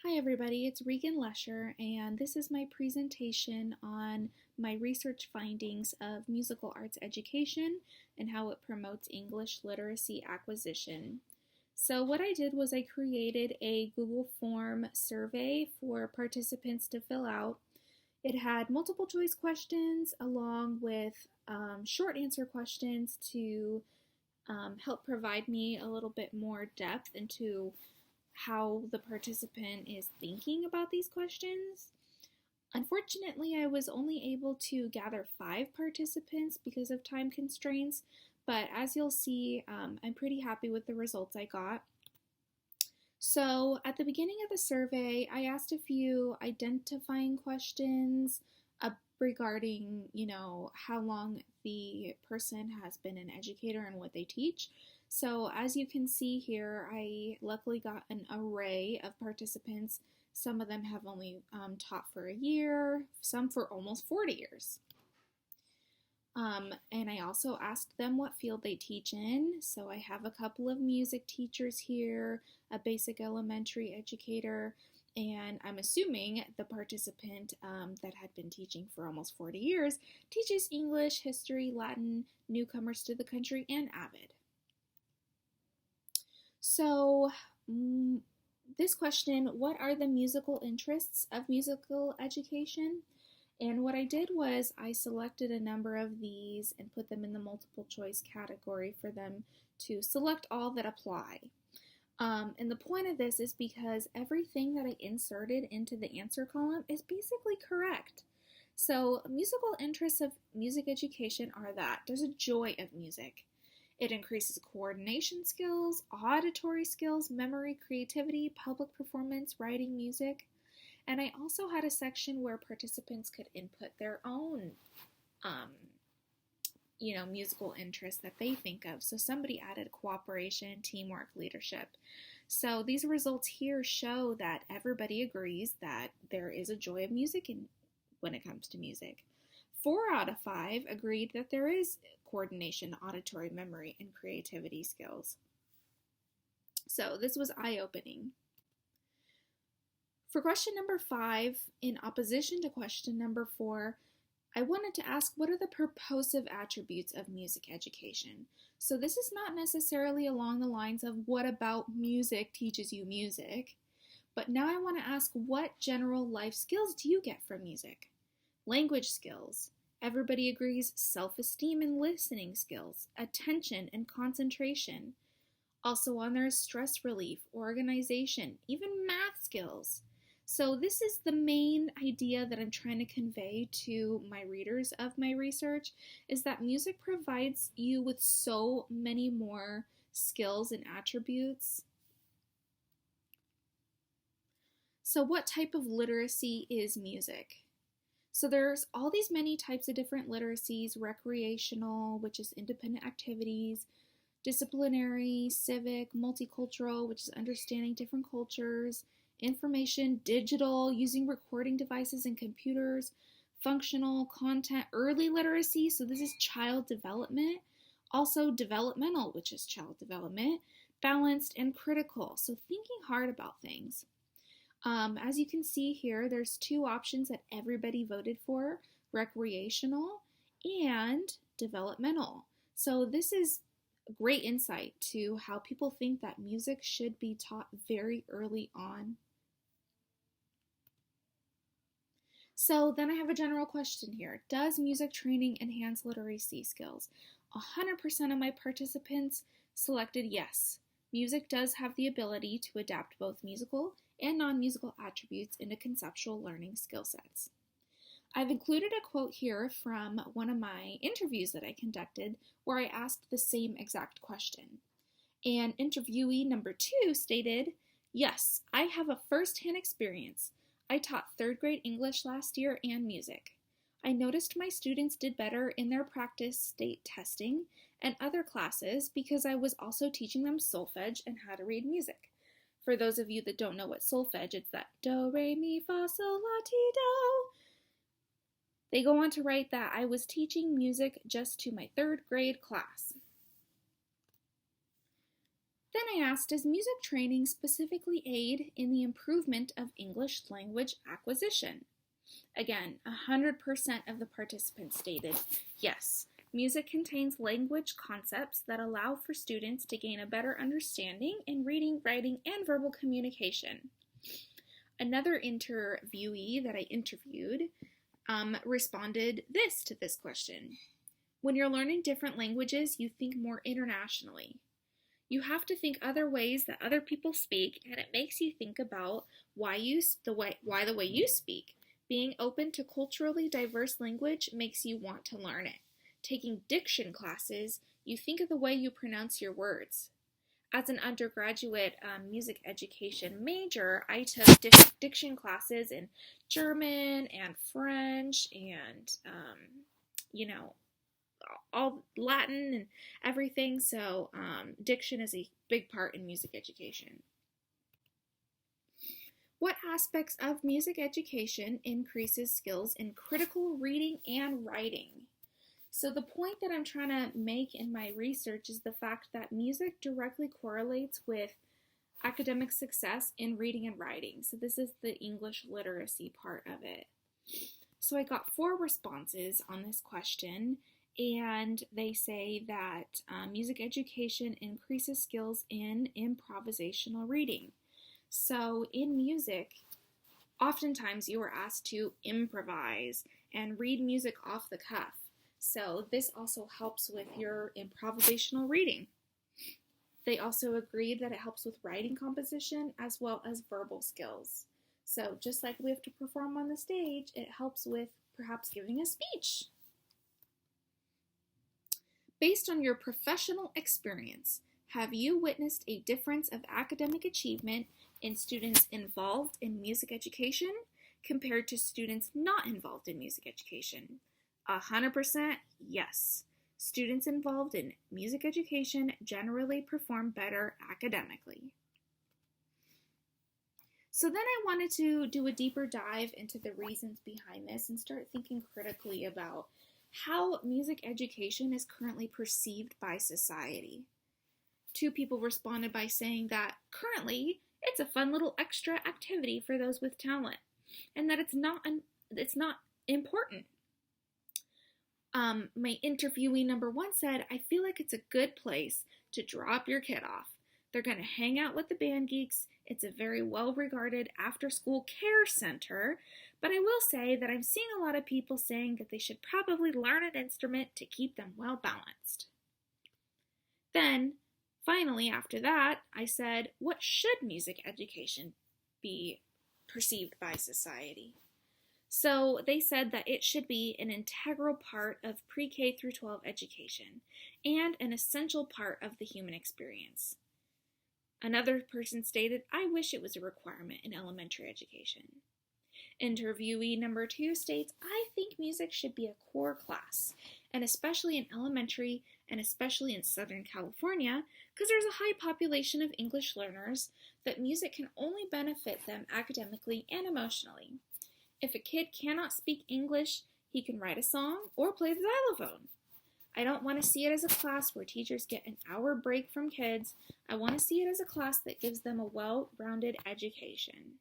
Hi everybody, it's Regan Lesher, and this is my presentation on my research findings of musical arts education and how it promotes English literacy acquisition. So what I did was I created a Google form survey for participants to fill out. It had multiple choice questions along with short answer questions to help provide me a little bit more depth into how the participant is thinking about these questions. Unfortunately, I was only able to gather 5 participants because of time constraints, but as you'll see, I'm pretty happy with the results I got. So at the beginning of the survey, I asked a few identifying questions regarding, how long the person has been an educator and what they teach. So as you can see here, I luckily got an array of participants. Some of them have only taught for a year, some for almost 40 years. And I also asked them what field they teach in. So I have a couple of music teachers here, a basic elementary educator, and I'm assuming the participant that had been teaching for almost 40 years teaches English, history, Latin, newcomers to the country, and AVID. So this question, what are the musical interests of musical education? And what I did was I selected a number of these and put them in the multiple choice category for them to select all that apply. And the point of this is because everything that I inserted into the answer column is basically correct. So musical interests of music education are that there's a joy of music. It increases coordination skills, auditory skills, memory, creativity, public performance, writing music. And I also had a section where participants could input their own, musical interests that they think of. So somebody added cooperation, teamwork, leadership. So these results here show that everybody agrees that there is a joy of music when it comes to music. 4 out of 5 agreed that there is coordination, auditory memory, and creativity skills. So this was eye-opening. For question number 5, in opposition to question number 4, I wanted to ask, what are the purposive attributes of music education? So this is not necessarily along the lines of what about music teaches you music, but now I want to ask, what general life skills do you get from music? Language skills. Everybody agrees self-esteem and listening skills, attention and concentration. Also on there is stress relief, organization, even math skills. So this is the main idea that I'm trying to convey to my readers of my research, is that music provides you with so many more skills and attributes. So what type of literacy is music? So there's all these many types of different literacies: recreational, which is independent activities, disciplinary, civic, multicultural, which is understanding different cultures, information, digital, using recording devices and computers, functional, content, early literacy, so this is child development, also developmental, which is child development, balanced, and critical, so thinking hard about things. As you can see here, there's 2 options that everybody voted for: recreational and developmental. So this is great insight to how people think that music should be taught very early on. So then I have a general question here. Does music training enhance literacy skills? 100% of my participants selected yes. Music does have the ability to adapt both musical and non-musical attributes into conceptual learning skill sets. I've included a quote here from one of my interviews that I conducted where I asked the same exact question. And interviewee number 2 stated, "Yes, I have a first-hand experience. I taught 3rd grade English last year and music. I noticed my students did better in their practice state testing and other classes because I was also teaching them solfege and how to read music." For those of you that don't know what solfege, it's that do, re, mi, fa, sol, la, ti, do. They go on to write that I was teaching music just to my 3rd grade class. Then I asked, does music training specifically aid in the improvement of English language acquisition? Again, 100% of the participants stated yes. Music contains language concepts that allow for students to gain a better understanding in reading, writing, and verbal communication. Another interviewee that I interviewed responded to this question. When you're learning different languages, you think more internationally. You have to think other ways that other people speak, and it makes you think about why the way you speak. Being open to culturally diverse language makes you want to learn it. Taking diction classes, you think of the way you pronounce your words. As an undergraduate music education major, I took diction classes in German and French and, all Latin and everything. So diction is a big part in music education. What aspects of music education increases skills in critical reading and writing? So the point that I'm trying to make in my research is the fact that music directly correlates with academic success in reading and writing. So this is the English literacy part of it. So I got 4 responses on this question, and they say that music education increases skills in improvisational reading. So in music, oftentimes you are asked to improvise and read music off the cuff. So this also helps with your improvisational reading. They also agreed that it helps with writing composition as well as verbal skills. So just like we have to perform on the stage, it helps with perhaps giving a speech. Based on your professional experience, have you witnessed a difference of academic achievement in students involved in music education compared to students not involved in music education? 100% yes. Students involved in music education generally perform better academically. So then I wanted to do a deeper dive into the reasons behind this and start thinking critically about how music education is currently perceived by society. 2 people responded by saying that currently it's a fun little extra activity for those with talent and that it's not important. My interviewee number 1 said, I feel like it's a good place to drop your kid off. They're going to hang out with the band geeks. It's a very well-regarded after-school care center, but I will say that I'm seeing a lot of people saying that they should probably learn an instrument to keep them well-balanced. Then, finally, after that, I said, what should music education be perceived by society? So they said that it should be an integral part of pre-K through 12 education and an essential part of the human experience. Another person stated, I wish it was a requirement in elementary education. Interviewee number 2 states, I think music should be a core class, and especially in elementary and especially in Southern California, because there's a high population of English learners, that music can only benefit them academically and emotionally. If a kid cannot speak English, he can write a song or play the xylophone. I don't want to see it as a class where teachers get an hour break from kids. I want to see it as a class that gives them a well-rounded education.